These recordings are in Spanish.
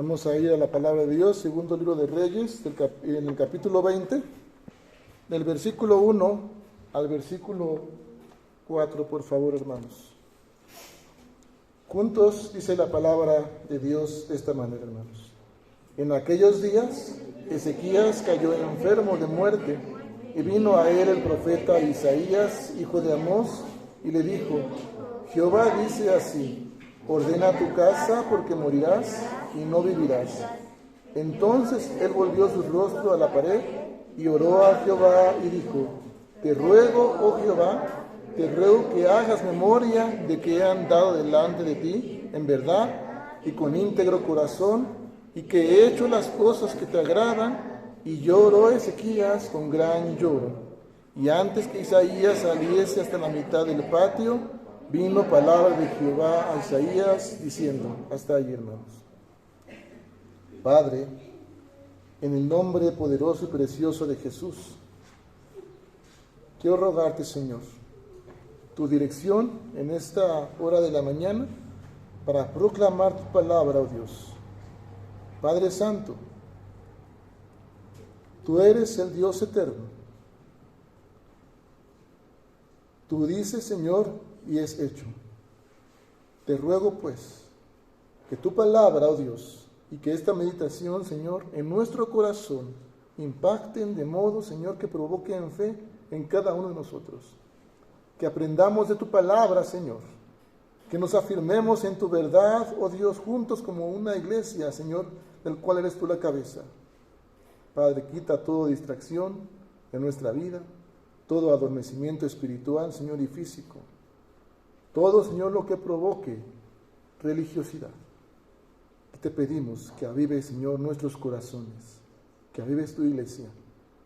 Vamos a ir a la palabra de Dios, segundo libro de Reyes, en el capítulo 20, del versículo 1 al versículo 4, por favor, hermanos. Juntos dice la palabra de Dios de esta manera, hermanos. En aquellos días, Ezequías cayó enfermo de muerte, y vino a él el profeta Isaías, hijo de Amós, y le dijo: Jehová dice así: ordena tu casa, porque morirás y no vivirás. Entonces él volvió su rostro a la pared y oró a Jehová y dijo: te ruego, oh Jehová, te ruego que hagas memoria de que he andado delante de ti en verdad y con íntegro corazón, y que he hecho las cosas que te agradan. Y lloró Ezequías con gran lloro. Y antes que Isaías saliese hasta la mitad del patio, vino palabra de Jehová a Isaías diciendo: hasta allí, hermanos. Padre, en el nombre poderoso y precioso de Jesús, quiero rogarte, Señor, tu dirección en esta hora de la mañana para proclamar tu palabra, oh Dios. Padre Santo, tú eres el Dios eterno. Tú dices, Señor, y es hecho. Te ruego, pues, que tu palabra, oh Dios, y que esta meditación, Señor, en nuestro corazón impacten de modo, Señor, que provoquen fe en cada uno de nosotros. Que aprendamos de tu palabra, Señor. Que nos afirmemos en tu verdad, oh Dios, juntos como una iglesia, Señor, del cual eres tú la cabeza. Padre, quita toda distracción de nuestra vida, todo adormecimiento espiritual, Señor, y físico. Todo, Señor, lo que provoque religiosidad. Te pedimos que avives, Señor, nuestros corazones, que avives tu iglesia,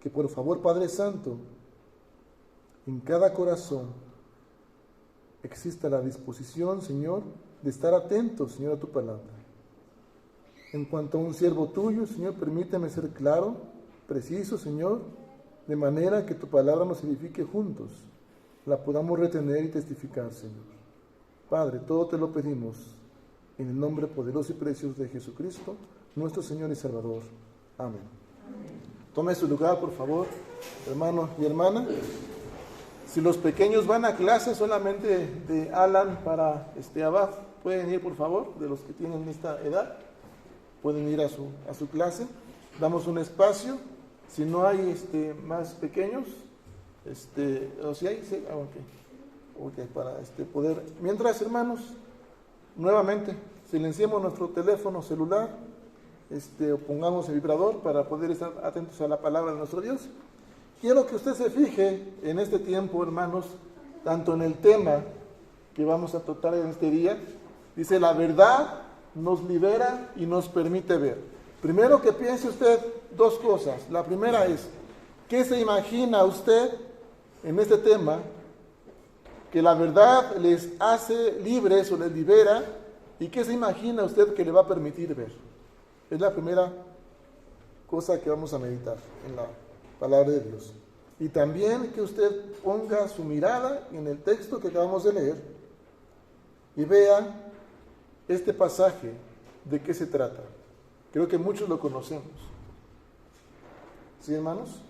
que por favor, Padre Santo, en cada corazón exista la disposición, Señor, de estar atentos, Señor, a tu palabra. En cuanto a un siervo tuyo, Señor, permíteme ser claro, preciso, Señor, de manera que tu palabra nos edifique juntos, la podamos retener y testificar, Señor. Padre, todo te lo pedimos en el nombre poderoso y precioso de Jesucristo, nuestro Señor y Salvador. Amén. Tome su lugar, por favor, hermano y hermana. Si los pequeños van a clase solamente de Alan para abajo, pueden ir, por favor, de los que tienen esta edad, pueden ir a su clase. Damos un espacio. Si no hay más pequeños, o si hay, sí, okay, para poder. Mientras, hermanos, nuevamente, silenciemos nuestro teléfono celular, o pongamos el vibrador para poder estar atentos a la palabra de nuestro Dios. Quiero que usted se fije en este tiempo, hermanos, tanto en el tema que vamos a tratar en este día. Dice: la verdad nos libera y nos permite ver. Primero que piense usted dos cosas. La primera es: ¿qué se imagina usted en este tema? Que la verdad les hace libres o les libera, y qué se imagina usted que le va a permitir ver. Es la primera cosa que vamos a meditar en la palabra de Dios. Y también que usted ponga su mirada en el texto que acabamos de leer y vea este pasaje, de qué se trata. Creo que muchos lo conocemos. ¿Sí, hermanos?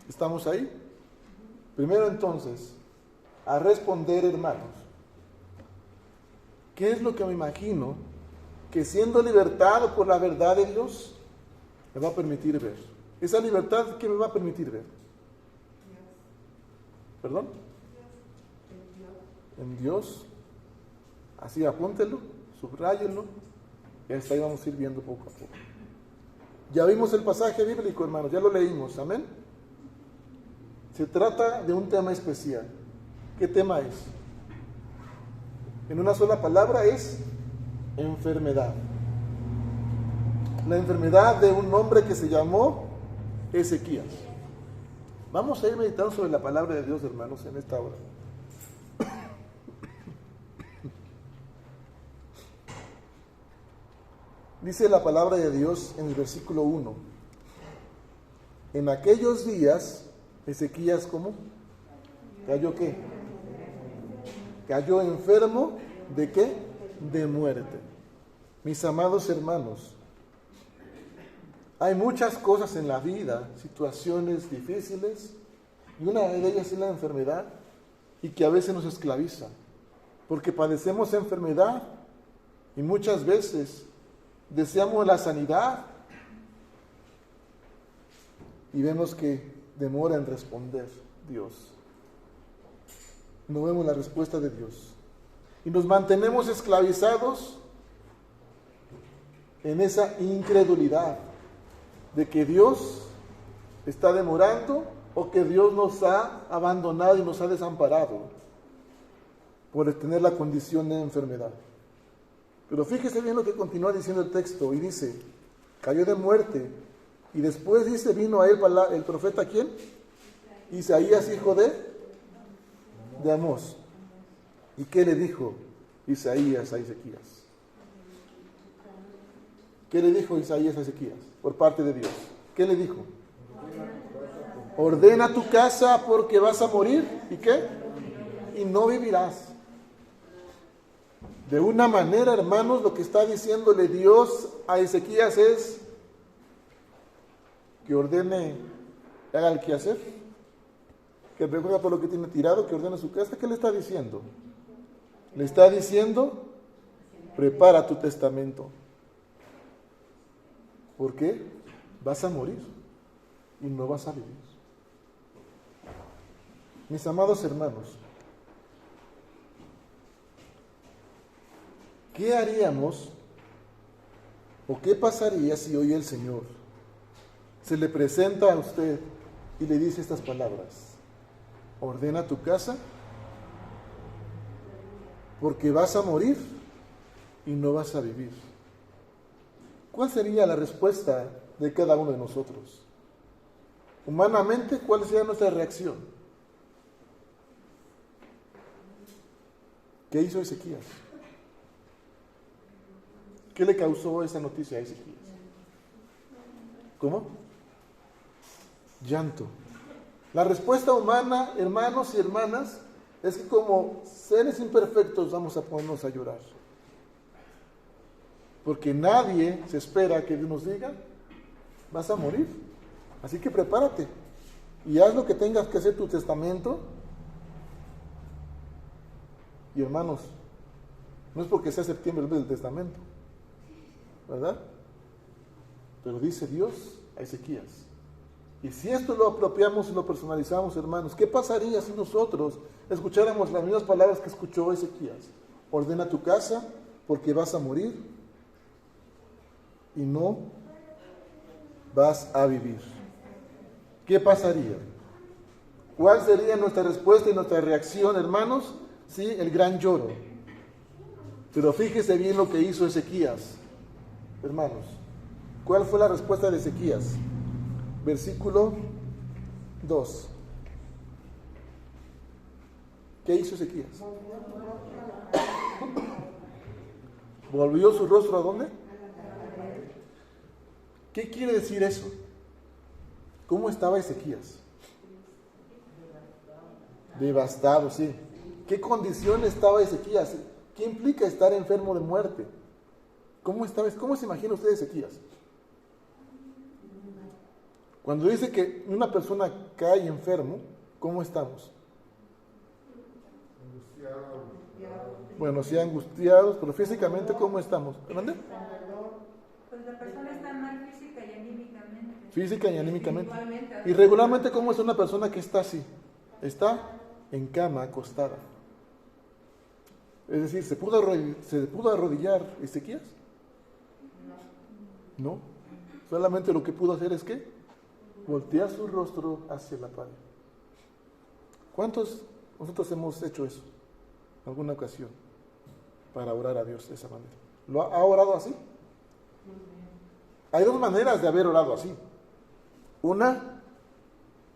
¿Estamos ahí? Primero, entonces, a responder, hermanos, ¿qué es lo que me imagino que, siendo libertado por la verdad de Dios, me va a permitir ver? Esa libertad, ¿qué me va a permitir ver? ¿Perdón? En Dios. Así, apúntelo, subráyenlo, y hasta ahí vamos a ir viendo poco a poco. Ya vimos el pasaje bíblico, hermanos, ya lo leímos, amén. Se trata de un tema especial. ¿Qué tema es? En una sola palabra es enfermedad. La enfermedad de un hombre que se llamó Ezequías. Vamos a ir meditando sobre la palabra de Dios, hermanos, en esta hora. Dice la palabra de Dios en el versículo 1. En aquellos días, Ezequías, ¿cómo? ¿Cayó qué? Cayó enfermo, ¿de qué? De muerte. Mis amados hermanos, Hay muchas cosas en la vida, situaciones difíciles, y una de ellas es la enfermedad, y que a veces nos esclaviza, porque padecemos enfermedad y muchas veces deseamos la sanidad y vemos que demora en responder Dios. No vemos la respuesta de Dios y nos mantenemos esclavizados en esa incredulidad de que Dios está demorando o que Dios nos ha abandonado y nos ha desamparado por tener la condición de enfermedad. Pero fíjese bien lo que continúa diciendo el texto y dice, cayó de muerte y después dice, vino a él el profeta, ¿quién? Isaías, hijo de Amós. ¿Y qué le dijo Isaías a Ezequías? ¿Qué le dijo Isaías a Ezequías por parte de Dios? ¿Qué le dijo? Ordena tu casa porque vas a morir. ¿Y qué? Y no vivirás. De una manera, hermanos, lo que está diciéndole Dios a Ezequías es que ordene, haga el quehacer, que recoja todo lo que tiene tirado, que ordene su casa. ¿Qué le está diciendo? Le está diciendo, prepara tu testamento. ¿Por qué? Vas a morir y no vas a vivir. Mis amados hermanos, ¿qué haríamos o qué pasaría si hoy el Señor se le presenta a usted y le dice estas palabras? Ordena tu casa porque vas a morir y no vas a vivir. ¿Cuál sería la respuesta de cada uno de nosotros? Humanamente, ¿cuál sería nuestra reacción? ¿Qué hizo Ezequías? ¿Qué le causó esa noticia a Ezequías? ¿Cómo? Llanto. La respuesta humana, hermanos y hermanas, es que como seres imperfectos vamos a ponernos a llorar. Porque nadie se espera que Dios nos diga, vas a morir. Así que prepárate y haz lo que tengas que hacer, tu testamento. Y hermanos, no es porque sea septiembre el mes del testamento, ¿verdad? Pero dice Dios a Ezequías. Y si esto lo apropiamos y lo personalizamos, hermanos, ¿qué pasaría si nosotros escucháramos las mismas palabras que escuchó Ezequías? Ordena tu casa porque vas a morir y no vas a vivir. ¿Qué pasaría? ¿Cuál sería nuestra respuesta y nuestra reacción, hermanos? Sí, el gran lloro. Pero fíjese bien lo que hizo Ezequías, hermanos. ¿Cuál fue la respuesta de Ezequías? Versículo 2. ¿Qué hizo Ezequías? ¿Volvió su rostro a dónde? ¿Qué quiere decir eso? ¿Cómo estaba Ezequías? Devastado, sí. ¿Qué condición estaba Ezequías? ¿Qué implica estar enfermo de muerte? ¿Cómo se imagina usted Ezequías? Cuando dice que una persona cae enfermo, ¿cómo estamos? Bueno, sí, angustiados, pero físicamente, ¿cómo estamos? ¿Dónde? Pues la persona está mal física y anímicamente. Física y anímicamente. Y regularmente, ¿cómo es una persona que está así? Está en cama, acostada. Es decir, ¿se pudo arrodillar Ezequías? No. Solamente lo que pudo hacer es ¿qué? Voltear su rostro hacia la pared. ¿Cuántos nosotros hemos hecho eso en alguna ocasión para orar a Dios de esa manera? ¿Lo ha orado así? Hay dos maneras de haber orado así. Una,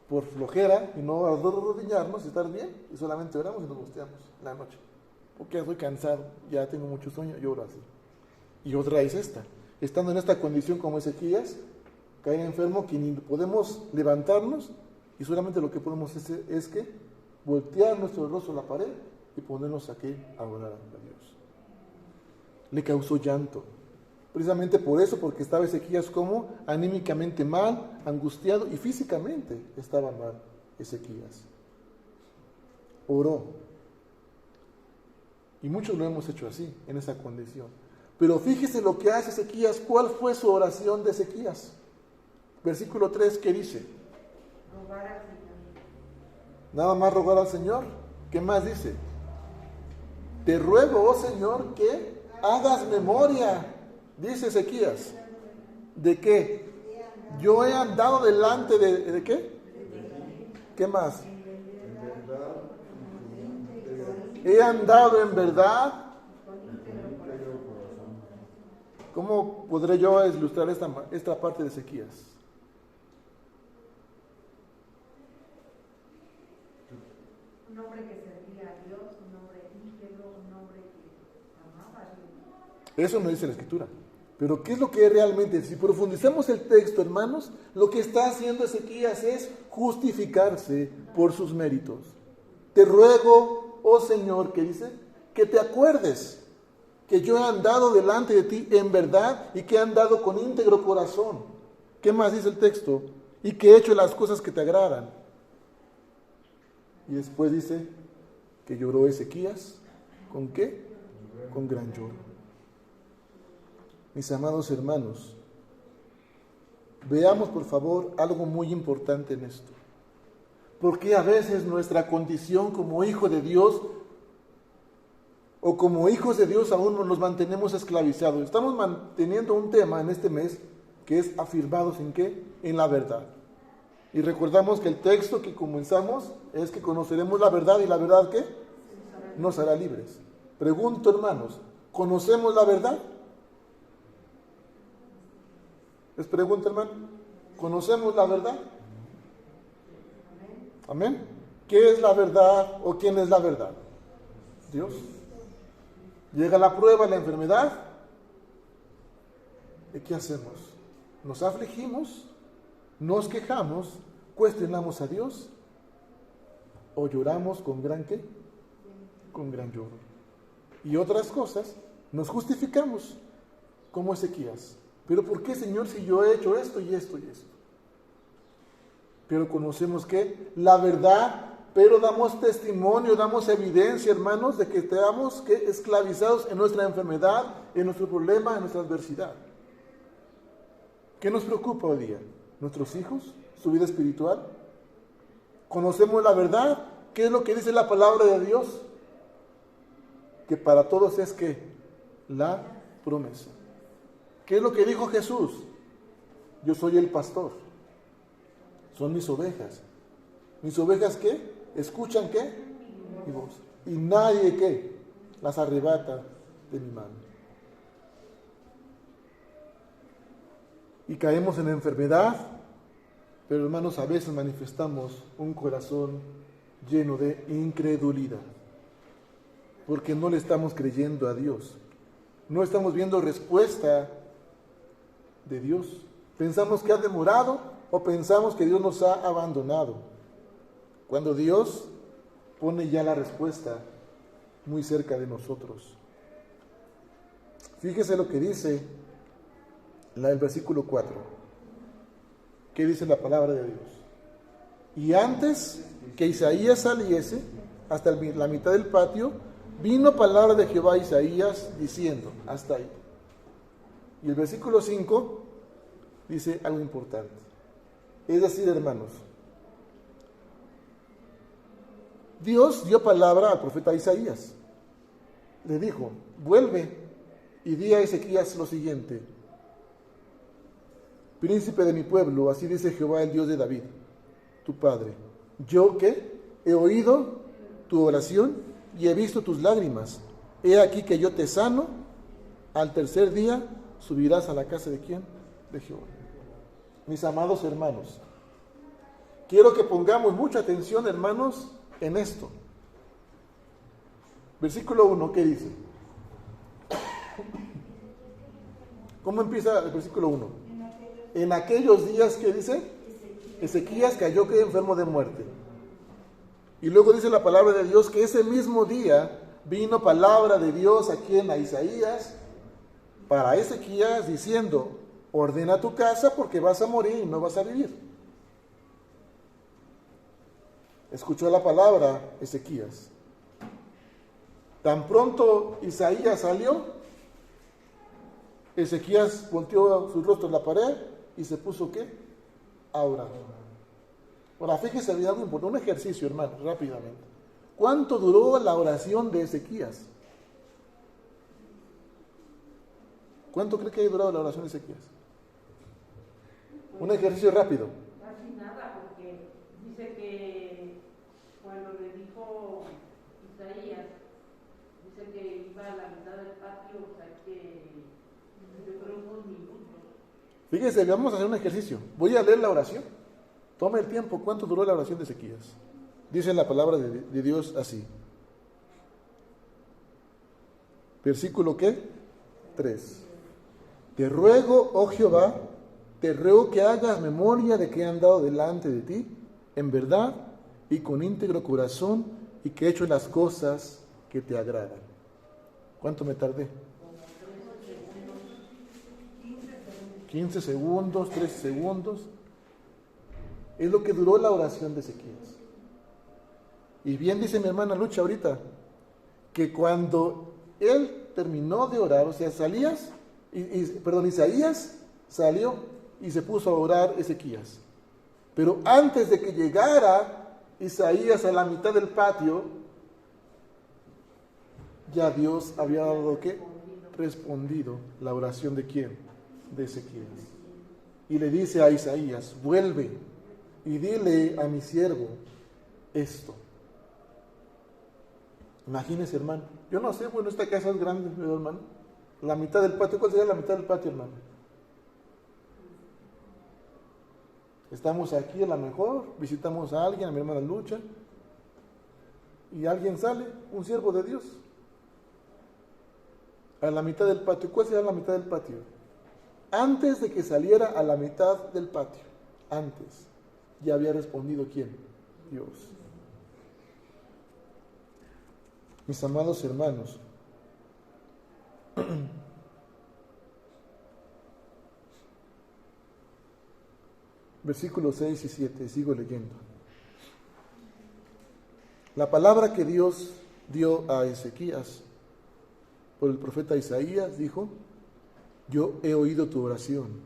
por flojera y no arrodillarnos, estar bien, y solamente oramos y nos volteamos en la noche. Porque ya estoy cansado, ya tengo mucho sueño, y oro así. Y otra es esta, estando en esta condición como Ezequías, caer enfermo, que ni podemos levantarnos, y solamente lo que podemos hacer es que voltear nuestro rostro a la pared y ponernos aquí a orar a Dios. Le causó llanto. Precisamente por eso, porque estaba Ezequías como anímicamente mal, angustiado, y físicamente estaba mal Ezequías. Oró. Y muchos lo hemos hecho así, en esa condición. Pero fíjese lo que hace Ezequías. ¿Cuál fue su oración de Ezequías? Versículo 3, ¿qué dice? Rogar al Señor. Nada más rogar al Señor. ¿Qué más dice? Te ruego, oh Señor, que hagas memoria, dice Ezequías. ¿De qué? Yo he andado delante ¿de qué? ¿Qué más? He andado en verdad. ¿Cómo podré yo ilustrar esta parte de Ezequías? Un hombre que servía a Dios, un hombre íntegro, un hombre que amaba a Dios. Eso no dice la Escritura. Pero ¿qué es lo que realmente? Si profundizamos el texto, hermanos, lo que está haciendo Ezequías es justificarse por sus méritos. Te ruego, oh Señor, ¿qué dice? Que te acuerdes que yo he andado delante de ti en verdad y que he andado con íntegro corazón. ¿Qué más dice el texto? Y que he hecho las cosas que te agradan. Y después dice que lloró Ezequías. ¿Con qué? Con gran lloro. Mis amados hermanos, veamos por favor algo muy importante en esto. Porque a veces nuestra condición como hijo de Dios o como hijos de Dios aún nos mantenemos esclavizados. Estamos manteniendo un tema en este mes que es afirmados en qué? En la verdad. Y recordamos que el texto que comenzamos es que conoceremos la verdad y la verdad ¿qué? Nos hará libres. Pregunto, hermanos, ¿conocemos la verdad? Les pregunto, hermano, ¿conocemos la verdad? Amén. ¿Qué es la verdad o quién es la verdad? Dios. Llega la prueba, la enfermedad. ¿Y qué hacemos? ¿Nos afligimos? ¿Nos quejamos? ¿Cuestionamos a Dios? ¿O lloramos con gran qué? Con gran lloro. Y otras cosas, nos justificamos, como Ezequías. ¿Pero por qué, Señor, si yo he hecho esto y esto y esto? Pero conocemos que la verdad, pero damos testimonio, damos evidencia, hermanos, de que estamos esclavizados en nuestra enfermedad, en nuestro problema, en nuestra adversidad. ¿Qué nos preocupa hoy día? ¿Nuestros hijos? ¿Su vida espiritual? ¿Conocemos la verdad? ¿Qué es lo que dice la palabra de Dios? Que para todos es que la promesa. ¿Qué es lo que dijo Jesús? Yo soy el pastor. Son mis ovejas. ¿Mis ovejas qué? ¿Escuchan qué? Mi voz. Y nadie ¿qué? Las arrebata de mi mano. Y caemos en la enfermedad, pero hermanos, a veces manifestamos un corazón lleno de incredulidad, porque no le estamos creyendo a Dios. No estamos viendo respuesta de Dios. Pensamos que ha demorado o pensamos que Dios nos ha abandonado, cuando Dios pone ya la respuesta muy cerca de nosotros. Fíjese lo que dice el versículo 4. ¿Qué dice la palabra de Dios? Y antes que Isaías saliese hasta la mitad del patio, vino palabra de Jehová a Isaías diciendo, hasta ahí. Y el versículo 5 dice algo importante. Es decir, hermanos, Dios dio palabra al profeta Isaías. Le dijo, vuelve y di a Ezequías lo siguiente. Príncipe de mi pueblo, así dice Jehová, el Dios de David, tu padre. Yo que he oído tu oración y he visto tus lágrimas. He aquí que yo te sano. Al tercer día subirás a la casa de ¿quién? De Jehová. Mis amados hermanos, quiero que pongamos mucha atención, hermanos, en esto. Versículo 1, ¿qué dice? ¿Cómo empieza el versículo 1? En aquellos días, ¿qué dice? Ezequías cayó que enfermo de muerte. Y luego dice la palabra de Dios que ese mismo día vino palabra de Dios a quien, a Isaías, para Ezequías diciendo, ordena tu casa porque vas a morir y no vas a vivir. Escuchó la palabra Ezequías. Tan pronto Isaías salió, Ezequías volteó su rostro a la pared y se puso ¿qué? A orar. Ahora fíjese, había algo importante, un ejercicio, hermano, rápidamente. ¿Cuánto duró la oración de Ezequías? ¿Cuánto cree que haya durado la oración de Ezequías? Un ejercicio rápido. Casi nada, porque dice que cuando le dijo Isaías, dice que iba a la mitad del patio, o sea que yo creo unos minutos. Fíjese, vamos a hacer un ejercicio. Voy a leer la oración. Tome el tiempo. ¿Cuánto duró la oración de Ezequías? Dice la palabra de Dios así. Versículo ¿qué? 3. Te ruego, oh Jehová, te ruego que hagas memoria de que he andado delante de ti, en verdad y con íntegro corazón, y que he hecho las cosas que te agradan. ¿Cuánto me tardé? 15 segundos, 13 segundos. Es lo que duró la oración de Ezequías. Y bien dice mi hermana Lucha ahorita, que cuando él terminó de orar, o sea, Isaías salió y se puso a orar Ezequías. Pero antes de que llegara Isaías a la mitad del patio, ya Dios había dado ¿qué? Respondido la oración de ¿quién? De Ezequías. Y le dice a Isaías, vuelve y dile a mi siervo esto. Imagínese, hermano. Yo no sé, bueno, esta casa es grande, hermano. La mitad del patio, ¿cuál sería la mitad del patio, hermano? Estamos aquí a lo mejor, visitamos a alguien, a mi hermana Lucha, y alguien sale, un siervo de Dios, a la mitad del patio. ¿Cuál sería la mitad del patio? Antes de que saliera a la mitad del patio, antes, ya había respondido ¿quién? Dios. Mis amados hermanos, versículos 6 y 7, sigo leyendo. La palabra que Dios dio a Ezequías por el profeta Isaías dijo, yo he oído tu oración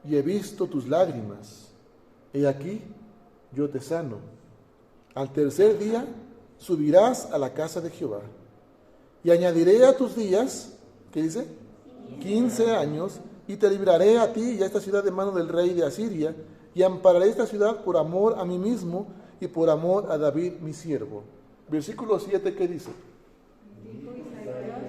y he visto tus lágrimas. He aquí, yo te sano. Al tercer día subirás a la casa de Jehová y añadiré a tus días, ¿qué dice? 15 años, y te libraré a ti y a esta ciudad de mano del rey de Asiria, y ampararé esta ciudad por amor a mí mismo y por amor a David mi siervo. Versículo 7, ¿qué dice? Dijo Isaías,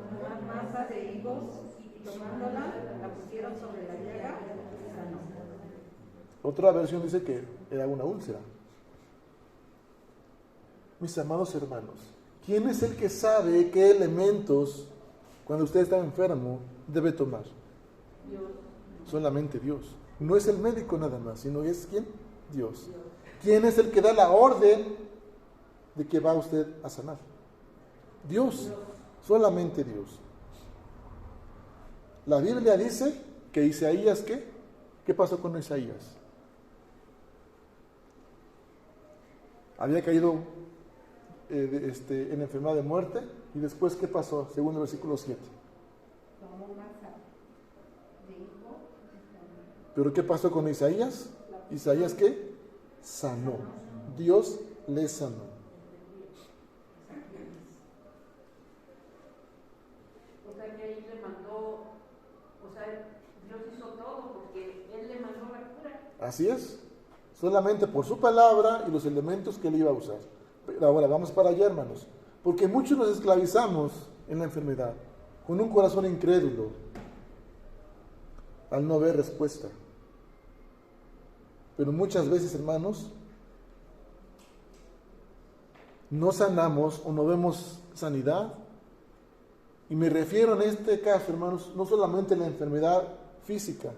tomar masa de higos y tomándola, la pusieron sobre la llaga y sanó. Otra versión dice que era una úlcera. Mis amados hermanos, ¿quién es el que sabe qué elementos, cuando usted está enfermo, debe tomar? Dios. Solamente Dios. No es el médico nada más, sino es ¿quién? Dios. ¿Quién es el que da la orden de que va usted a sanar? Dios. Solamente Dios. La Biblia dice que Isaías, ¿qué? ¿Qué pasó con Isaías? Había caído en enfermedad de muerte, y después ¿qué pasó? Según el versículo 7. Tomó masa de higo. ¿Pero qué pasó con Isaías? ¿Isaías qué? Sanó. Dios le sanó. O sea que ahí le mandó, o sea, Dios hizo todo porque Él le mandó la cura. Así es. Solamente por su palabra y los elementos que él iba a usar. Pero ahora vamos para allá, hermanos. Porque muchos nos esclavizamos en la enfermedad, con un corazón incrédulo, al no ver respuesta. Pero muchas veces, hermanos, no sanamos o no vemos sanidad. Y me refiero en este caso, hermanos, no solamente a la enfermedad física,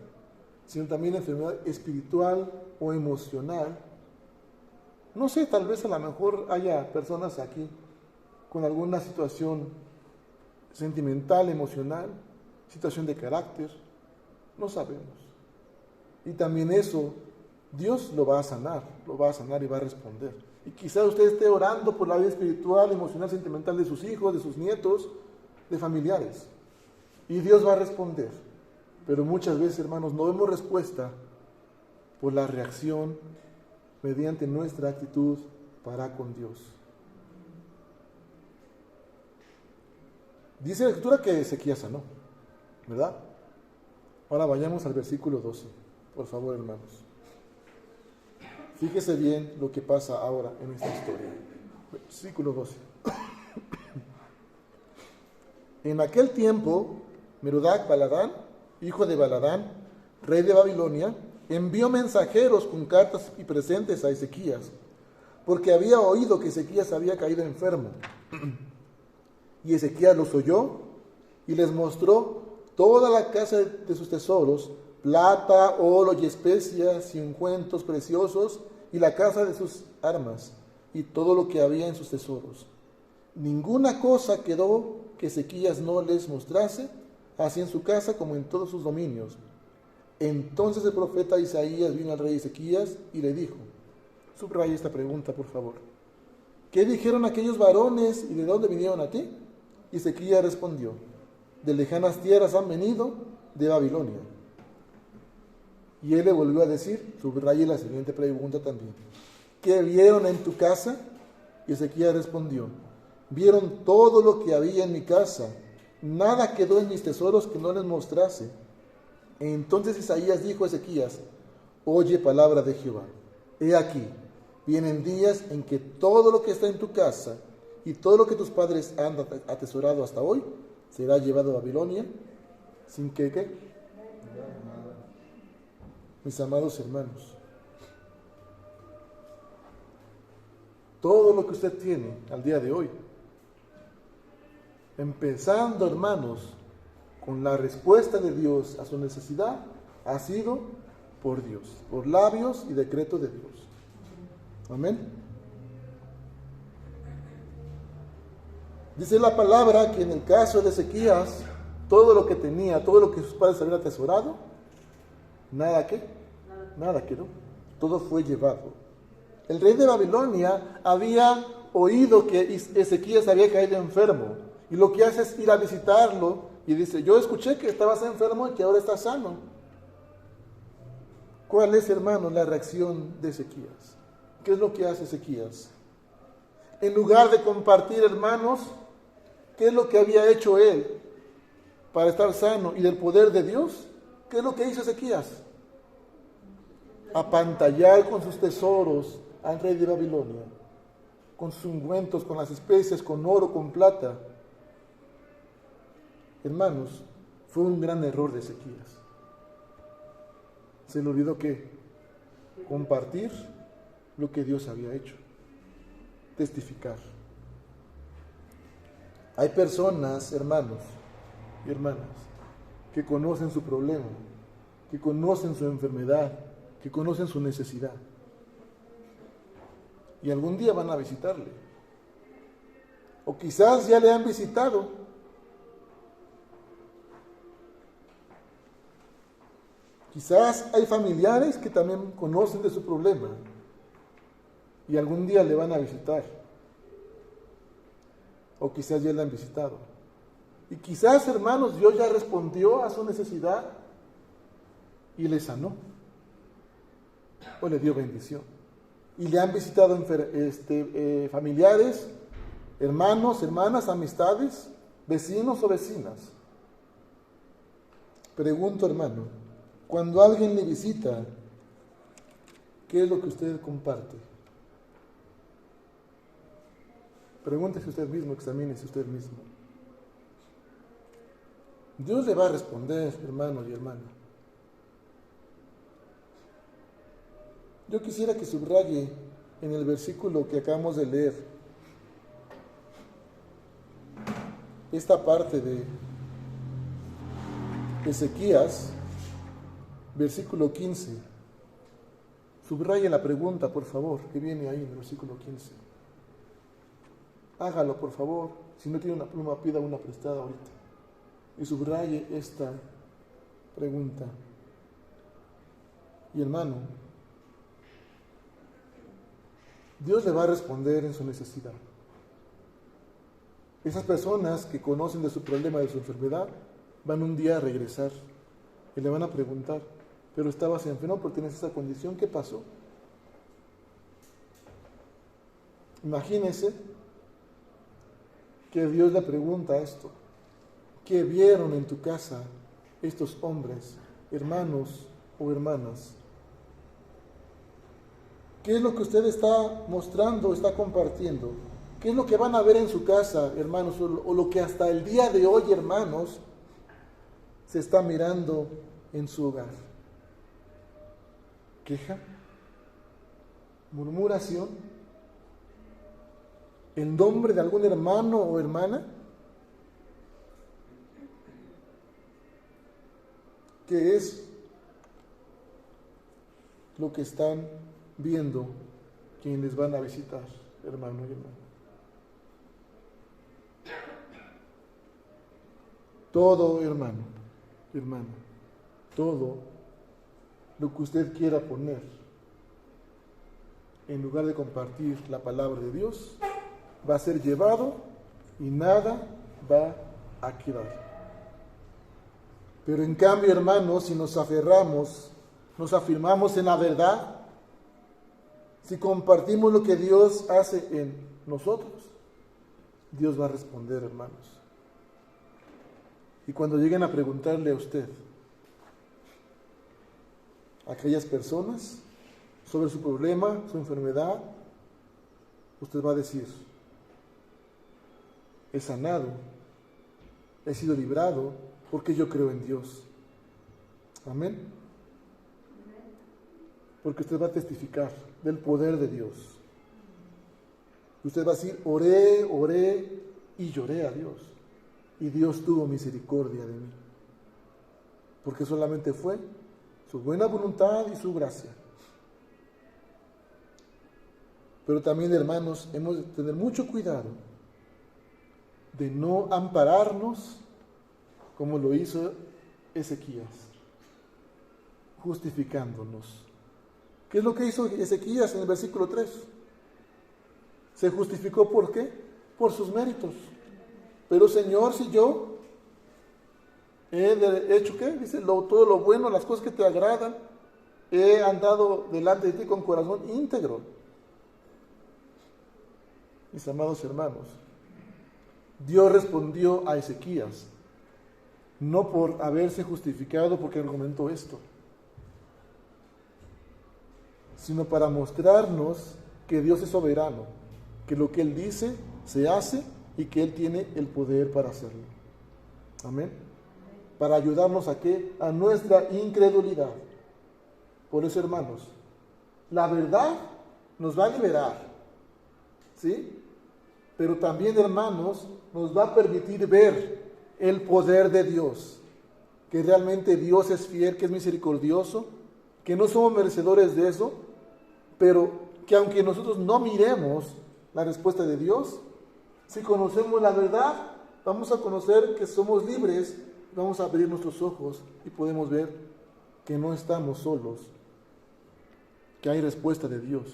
sino también la enfermedad espiritual o emocional. No sé, tal vez a lo mejor haya personas aquí con alguna situación sentimental, emocional, situación de carácter, no sabemos. Y también eso, Dios lo va a sanar y va a responder. Y quizás usted esté orando por la vida espiritual, emocional, sentimental de sus hijos, de sus nietos, de familiares. Y Dios va a responder. Pero muchas veces, hermanos, no vemos respuesta por la reacción mediante nuestra actitud para con Dios. Dice la Escritura que Ezequías sanó, ¿verdad? Ahora vayamos al versículo 12, por favor, hermanos. Fíjese bien lo que pasa ahora en esta historia. Versículo 12. En aquel tiempo, Merodach-Baladán, hijo de Baladán, rey de Babilonia, envió mensajeros con cartas y presentes a Ezequías, porque había oído que Ezequías había caído enfermo. Y Ezequías los oyó y les mostró toda la casa de sus tesoros, plata, oro y especias y ungüentos preciosos, y la casa de sus armas, y todo lo que había en sus tesoros. Ninguna cosa quedó que Ezequías no les mostrase, así en su casa como en todos sus dominios. Entonces el profeta Isaías vino al rey Ezequías y le dijo, subraya esta pregunta por favor, ¿qué dijeron aquellos varones y de dónde vinieron a ti? Y Ezequías respondió, de lejanas tierras han venido, de Babilonia. Y él le volvió a decir, subraye la siguiente pregunta también, ¿qué vieron en tu casa? Y Ezequías respondió, vieron todo lo que había en mi casa, nada quedó en mis tesoros que no les mostrase. Entonces Isaías dijo a Ezequías, oye palabra de Jehová, he aquí, vienen días en que todo lo que está en tu casa y todo lo que tus padres han atesorado hasta hoy será llevado a Babilonia, sin que, ¿qué? Mis amados hermanos, todo lo que usted tiene al día de hoy, empezando, hermanos, con la respuesta de Dios a su necesidad, ha sido por Dios, por labios y decreto de Dios. Amén. Dice la palabra que en el caso de Ezequías, todo lo que tenía, todo lo que sus padres habían atesorado, nada quedó, todo fue llevado. El rey de Babilonia había oído que Ezequías había caído enfermo, y lo que hace es ir a visitarlo, y dice, yo escuché que estabas enfermo y que ahora estás sano. ¿Cuál es, hermano, la reacción de Ezequías? ¿Qué es lo que hace Ezequías? En lugar de compartir, hermanos, ¿qué es lo que había hecho él para estar sano y del poder de Dios? ¿Qué es lo que hizo Ezequías? Apantallar con sus tesoros al rey de Babilonia, con sus ungüentos, con las especias, con oro, con plata. Hermanos, fue un gran error de Ezequías. Se le olvidó que compartir lo que Dios había hecho, testificar. Hay personas, hermanos y hermanas, que conocen su problema, que conocen su enfermedad, que conocen su necesidad. Y algún día van a visitarle. O quizás ya le han visitado. Quizás hay familiares que también conocen de su problema. Y algún día le van a visitar. O quizás ya le han visitado. Y quizás, hermanos, Dios ya respondió a su necesidad y le sanó. O le dio bendición. Y le han visitado familiares, hermanos, hermanas, amistades, vecinos o vecinas. Pregunto, hermano, cuando alguien le visita, ¿qué es lo que usted comparte? Pregúntese usted mismo, examínese usted mismo. Dios le va a responder, hermano y hermana. Yo quisiera que subraye en el versículo que acabamos de leer esta parte de Ezequías, versículo 15. Subraye la pregunta, por favor, que viene ahí en el versículo 15. Hágalo, por favor. Si no tiene una pluma, pida una prestada ahorita. y subraye esta pregunta. Y hermano, Dios le va a responder en su necesidad. Esas personas que conocen de su problema, de su enfermedad, van un día a regresar y le van a preguntar, pero estabas enfermo porque tienes esa condición, ¿qué pasó? Imagínese que Dios le pregunta esto. ¿Qué vieron en tu casa estos hombres, hermanos o hermanas? ¿Qué es lo que usted está mostrando, está compartiendo? ¿Qué es lo que van a ver en su casa, hermanos? O lo que hasta el día de hoy, hermanos, se está mirando en su hogar. ¿Queja? ¿Murmuración? ¿El nombre de algún hermano o hermana? ¿Qué es lo que están viendo quienes van a visitar, hermano y hermana? Todo, hermano, hermana, todo lo que usted quiera poner en lugar de compartir la palabra de Dios va a ser llevado y nada va a quedar. Pero en cambio, hermanos, si nos aferramos, nos afirmamos en la verdad, si compartimos lo que Dios hace en nosotros, Dios va a responder, hermanos. Y cuando lleguen a preguntarle a usted, a aquellas personas, sobre su problema, su enfermedad, usted va a decir, he sanado, he sido librado, porque yo creo en Dios. Amén. Porque usted va a testificar del poder de Dios. Usted va a decir, oré y lloré a Dios. Y Dios tuvo misericordia de mí. Porque solamente fue su buena voluntad y su gracia. Pero también, hermanos, hemos de tener mucho cuidado de no ampararnos como lo hizo Ezequías, justificándonos. ¿Qué es lo que hizo Ezequías en el versículo 3? ¿Se justificó por qué? Por sus méritos. Pero Señor, si yo he hecho ¿qué? Dice, todo lo bueno, las cosas que te agradan, he andado delante de ti con corazón íntegro. Mis amados hermanos, Dios respondió a Ezequías, no por haberse justificado porque argumentó esto, sino para mostrarnos que Dios es soberano, que lo que Él dice se hace y que Él tiene el poder para hacerlo. Amén. Para ayudarnos a ¿qué? A nuestra incredulidad. Por eso, hermanos, la verdad nos va a liberar, ¿sí? Pero también, hermanos, nos va a permitir ver el poder de Dios, que realmente Dios es fiel, que es misericordioso, que no somos merecedores de eso, pero que aunque nosotros no miremos la respuesta de Dios, si conocemos la verdad, vamos a conocer que somos libres, vamos a abrir nuestros ojos y podemos ver que no estamos solos, que hay respuesta de Dios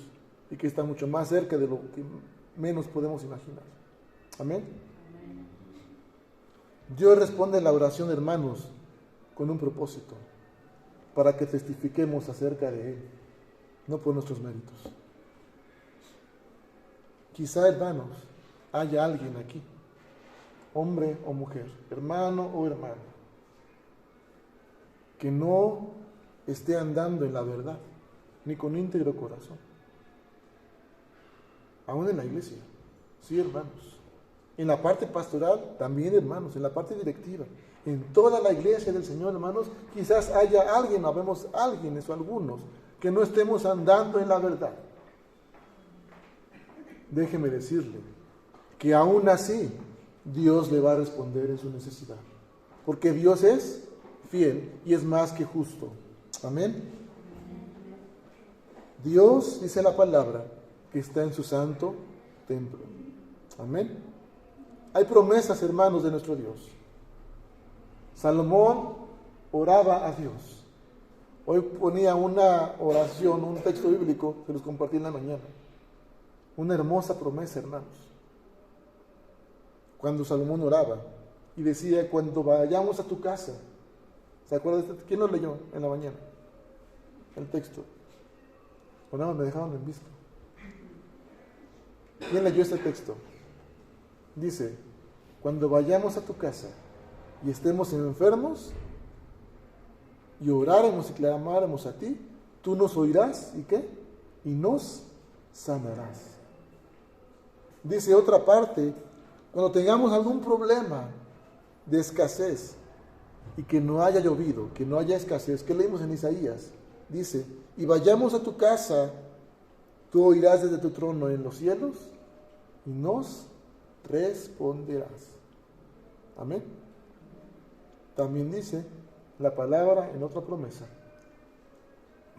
y que está mucho más cerca de lo que menos podemos imaginar. Amén. Dios responde a la oración, hermanos, con un propósito, para que testifiquemos acerca de Él, no por nuestros méritos. Quizá, hermanos, haya alguien aquí, hombre o mujer, hermano o hermana, que no esté andando en la verdad, ni con íntegro corazón. Aún en la iglesia, sí, hermanos. En la parte pastoral, también, hermanos, en la parte directiva, en toda la iglesia del Señor, hermanos, quizás haya alguien, o habemos alguien, o algunos, que no estemos andando en la verdad. Déjeme decirle que aún así Dios le va a responder en su necesidad, porque Dios es fiel y es más que justo. Amén. Dios, dice la palabra, que está en su santo templo. Amén. Hay promesas, hermanos, de nuestro Dios. Salomón oraba a Dios. Hoy ponía una oración, un texto bíblico, que los compartí en la mañana. Una hermosa promesa, hermanos. Cuando Salomón oraba y decía, cuando vayamos a tu casa. ¿Se acuerdan? ¿Quién lo leyó en la mañana? El texto. O nada, me dejaron en visto. ¿Quién leyó este texto? Dice, cuando vayamos a tu casa y estemos enfermos y oráremos y clamáremos a ti, tú nos oirás y ¿qué? Y nos sanarás. Dice otra parte, cuando tengamos algún problema de escasez y que no haya llovido, que no haya escasez, ¿qué leímos en Isaías? Dice, y vayamos a tu casa, tú oirás desde tu trono en los cielos y nos responderás. Amén. También dice la palabra en otra promesa,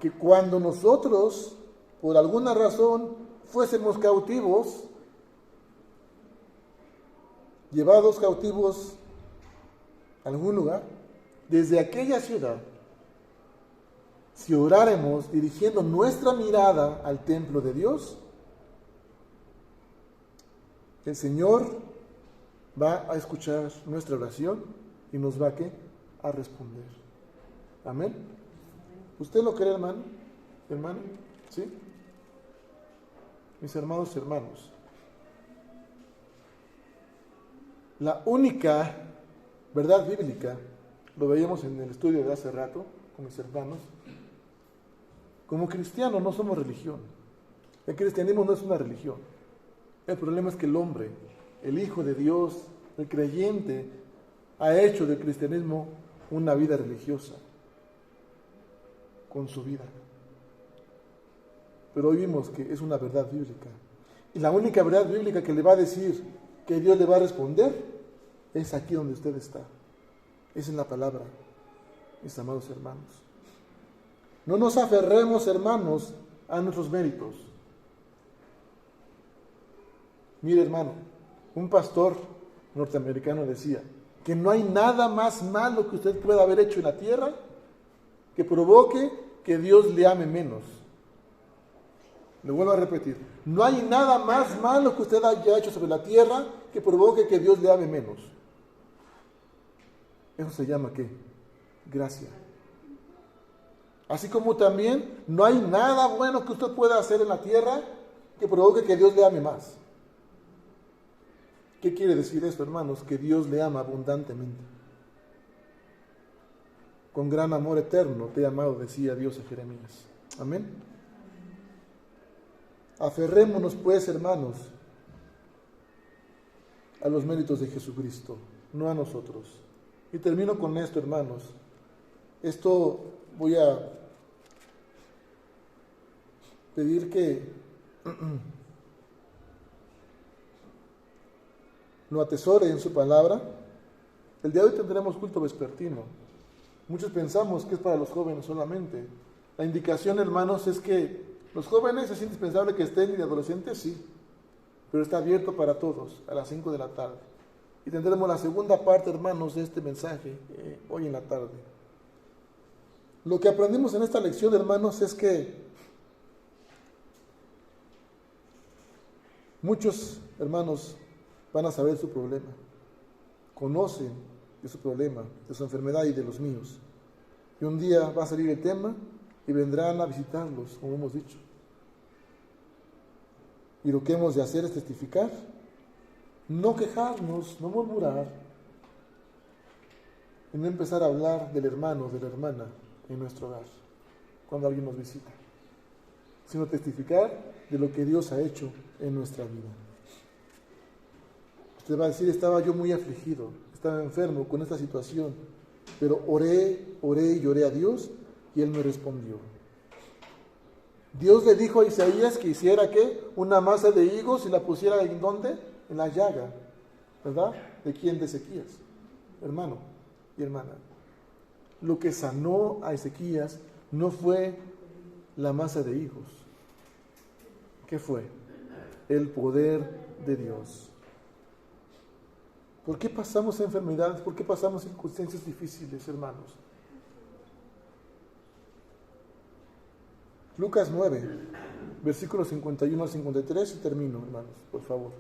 que cuando nosotros, por alguna razón, fuésemos cautivos, llevados cautivos a algún lugar, desde aquella ciudad, si oráremos dirigiendo nuestra mirada al templo de Dios, el Señor va a escuchar nuestra oración y nos va a responder. Amén. ¿Usted lo cree, hermano? ¿Hermano? ¿Sí? Mis hermanos y hermanos, la única verdad bíblica, lo veíamos en el estudio de hace rato con mis hermanos, como cristianos no somos religión. El cristianismo no es una religión. El problema es que el hombre, el Hijo de Dios, el creyente, ha hecho del cristianismo una vida religiosa con su vida. Pero hoy vimos que es una verdad bíblica. Y la única verdad bíblica que le va a decir que Dios le va a responder es aquí donde usted está. Es en la palabra, mis amados hermanos. No nos aferremos, hermanos, a nuestros méritos. Mire, hermano, un pastor norteamericano decía que no hay nada más malo que usted pueda haber hecho en la tierra que provoque que Dios le ame menos. Le vuelvo a repetir, no hay nada más malo que usted haya hecho sobre la tierra que provoque que Dios le ame menos. Eso se llama ¿qué? Gracia. Así como también no hay nada bueno que usted pueda hacer en la tierra que provoque que Dios le ame más. ¿Qué quiere decir esto, hermanos? Que Dios le ama abundantemente. Con gran amor eterno te he amado, decía Dios a Jeremías. Amén. Aferrémonos pues, hermanos, a los méritos de Jesucristo, no a nosotros. Y termino con esto, hermanos. Esto voy a pedir que lo atesore en su palabra. El día de hoy tendremos culto vespertino. Muchos pensamos que es para los jóvenes solamente. La indicación, hermanos, es que los jóvenes es indispensable que estén, y de adolescentes sí, pero está abierto para todos a las 5 de la tarde. Y tendremos la segunda parte, hermanos, de este mensaje hoy en la tarde. Lo que aprendimos en esta lección, hermanos, es que muchos hermanos van a saber su problema, conocen de su problema, de su enfermedad y de los míos. Y un día va a salir el tema y vendrán a visitarlos, como hemos dicho. Y lo que hemos de hacer es testificar, no quejarnos, no murmurar, y no empezar a hablar del hermano, de la hermana en nuestro hogar, cuando alguien nos visita, sino testificar de lo que Dios ha hecho en nuestra vida. Usted va a decir, estaba yo muy afligido, estaba enfermo con esta situación, pero oré y lloré a Dios y Él me respondió. Dios le dijo a Isaías que hiciera ¿qué? Una masa de higos y la pusiera ¿en dónde? En la llaga, ¿verdad? ¿De quién? De Ezequías, hermano y hermana. Lo que sanó a Ezequías no fue la masa de higos. ¿Qué fue? El poder de Dios. ¿Por qué pasamos enfermedades? ¿Por qué pasamos circunstancias difíciles, hermanos? Lucas 9, versículos 51 al 53, y termino, hermanos, por favor.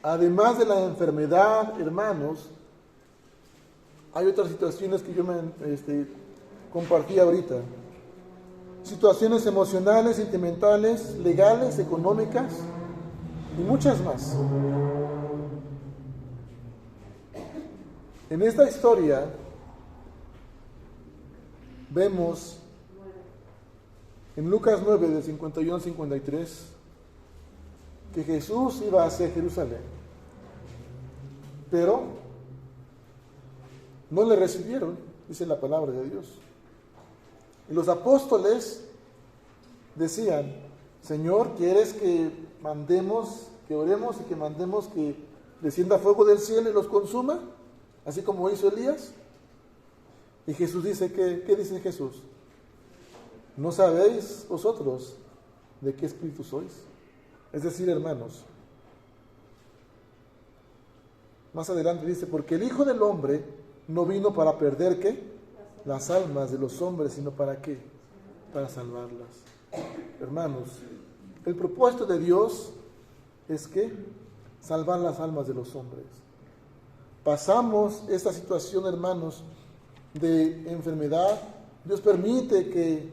Además de la enfermedad, hermanos, hay otras situaciones que yo compartí ahorita. Situaciones emocionales, sentimentales, legales, económicas y muchas más. En esta historia vemos en Lucas 9, del 51 al 53, que Jesús iba hacia Jerusalén, pero no le recibieron, dice la palabra de Dios. Y los apóstoles decían: Señor, ¿quieres que mandemos, que oremos y que mandemos que descienda fuego del cielo y los consuma? Así como hizo Elías. Y Jesús dice, ¿qué dice Jesús? ¿No sabéis vosotros de qué espíritu sois? Es decir, hermanos, más adelante dice, porque el Hijo del Hombre no vino para perder, ¿qué? Las almas de los hombres, sino ¿para qué? Para salvarlas. Hermanos, el propósito de Dios es que salvar las almas de los hombres. Pasamos esta situación, hermanos, de enfermedad. Dios permite que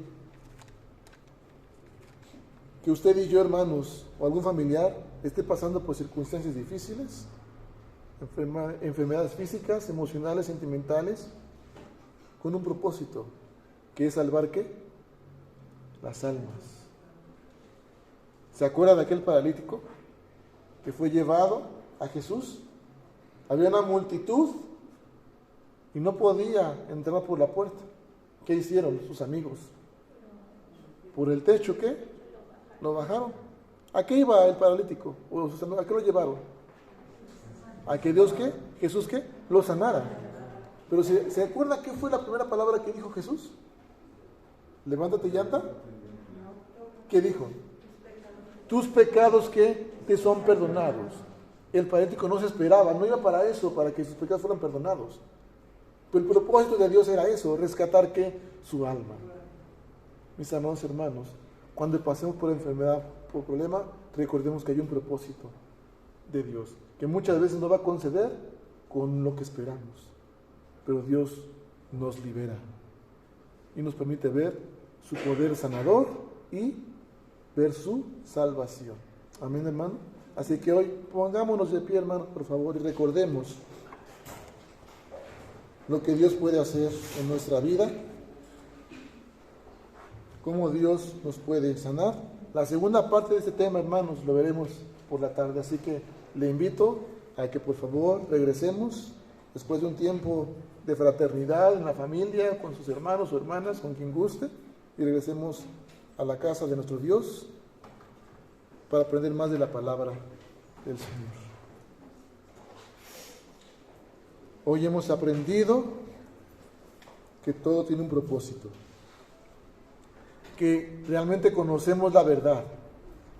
usted y yo, hermanos, o algún familiar esté pasando por circunstancias difíciles, enfermedades físicas, emocionales, sentimentales, con un propósito, que es salvar, ¿qué? Las almas. ¿Se acuerda de aquel paralítico que fue llevado a Jesús? Había una multitud y no podía entrar por la puerta. ¿Qué hicieron sus amigos? Por el techo, ¿qué? Lo bajaron. ¿A qué iba el paralítico? ¿A qué lo llevaron? ¿A que Dios qué? ¿Jesús qué? Lo sanara. Pero ¿se acuerda qué fue la primera palabra que dijo Jesús? Levántate y anda. ¿Qué dijo? Tus pecados que te son perdonados. El paralítico no se esperaba, no iba para eso, para que sus pecados fueran perdonados. Pero el propósito de Dios era eso, rescatar ¿qué? Su alma. Mis amados hermanos, cuando pasemos por enfermedad, por problema, recordemos que hay un propósito de Dios, que muchas veces no va a conceder con lo que esperamos, pero Dios nos libera y nos permite ver su poder sanador y ver su salvación. Amén, hermano. Así que hoy pongámonos de pie, hermano, por favor, y recordemos lo que Dios puede hacer en nuestra vida, cómo Dios nos puede sanar. La segunda parte de este tema, hermanos, lo veremos por la tarde, así que le invito a que por favor regresemos después de un tiempo de fraternidad en la familia, con sus hermanos o hermanas, con quien guste, y regresemos a la casa de nuestro Dios para aprender más de la palabra del Señor. Hoy hemos aprendido que todo tiene un propósito, que realmente conocemos la verdad,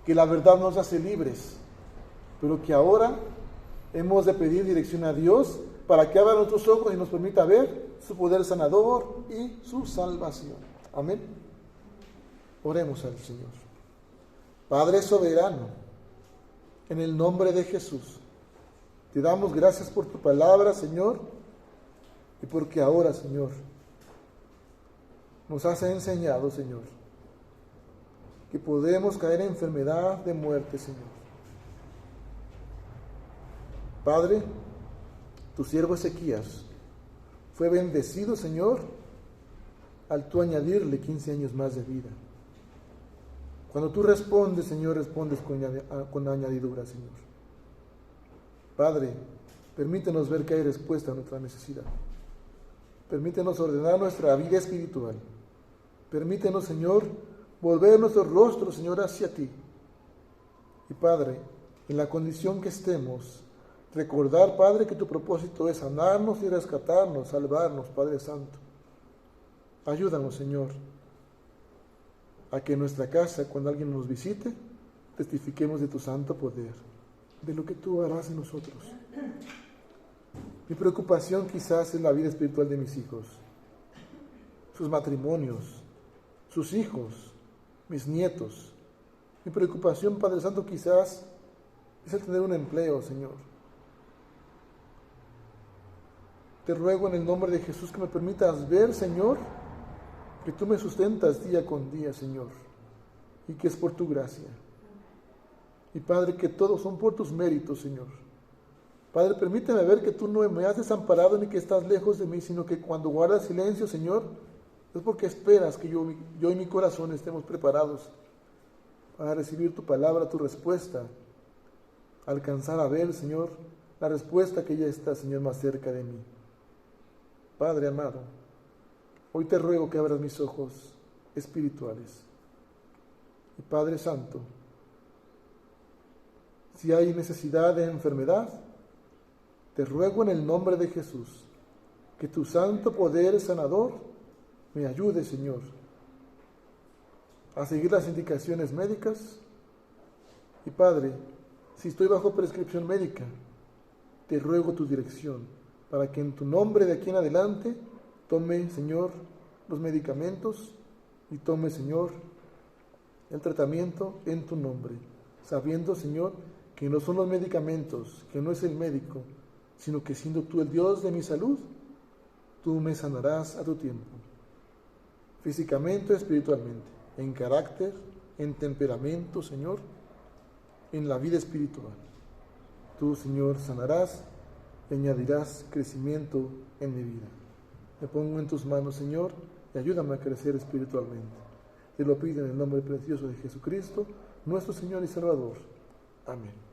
que la verdad nos hace libres, pero que ahora hemos de pedir dirección a Dios para que abra nuestros ojos y nos permita ver su poder sanador y su salvación. Amén. Oremos al Señor. Padre soberano, en el nombre de Jesús, te damos gracias por tu palabra, Señor, y porque ahora, Señor, nos has enseñado, Señor, que podemos caer en enfermedad de muerte, Señor. Padre, tu siervo Ezequías fue bendecido, Señor, al tú añadirle 15 años más de vida. Cuando tú respondes, Señor, respondes con añadidura, Señor. Padre, permítenos ver que hay respuesta a nuestra necesidad. Permítenos ordenar nuestra vida espiritual. Permítenos, Señor, volver nuestro rostro, Señor, hacia ti. Y Padre, en la condición que estemos, recordar, Padre, que tu propósito es sanarnos y rescatarnos, salvarnos, Padre Santo. Ayúdanos, Señor, a que en nuestra casa, cuando alguien nos visite, testifiquemos de tu santo poder. de lo que tú harás en nosotros. Mi preocupación quizás es la vida espiritual de mis hijos, sus matrimonios, sus hijos, mis nietos. Mi preocupación, Padre Santo, quizás es el tener un empleo, Señor. Te ruego en el nombre de Jesús que me permitas ver, Señor, que tú me sustentas día con día, Señor, y que es por tu gracia. Y Padre, que todos son por tus méritos, Señor. Padre, permíteme ver que tú no me has desamparado ni que estás lejos de mí, sino que cuando guardas silencio, Señor, es porque esperas que yo y mi corazón estemos preparados para recibir tu palabra, tu respuesta, alcanzar a ver, Señor, la respuesta que ya está, Señor, más cerca de mí. Padre amado, hoy te ruego que abras mis ojos espirituales. Y Padre Santo, si hay necesidad de enfermedad, te ruego en el nombre de Jesús que tu santo poder sanador me ayude, Señor, a seguir las indicaciones médicas. Y Padre, si estoy bajo prescripción médica, te ruego tu dirección para que en tu nombre de aquí en adelante tome, Señor, los medicamentos y tome, Señor, el tratamiento en tu nombre, sabiendo, Señor, que no son los medicamentos, que no es el médico, sino que siendo tú el Dios de mi salud, tú me sanarás a tu tiempo, físicamente, espiritualmente, en carácter, en temperamento, Señor, en la vida espiritual. Tú, Señor, sanarás y añadirás crecimiento en mi vida. Me pongo en tus manos, Señor, y ayúdame a crecer espiritualmente. Te lo pido en el nombre precioso de Jesucristo, nuestro Señor y Salvador. Amén.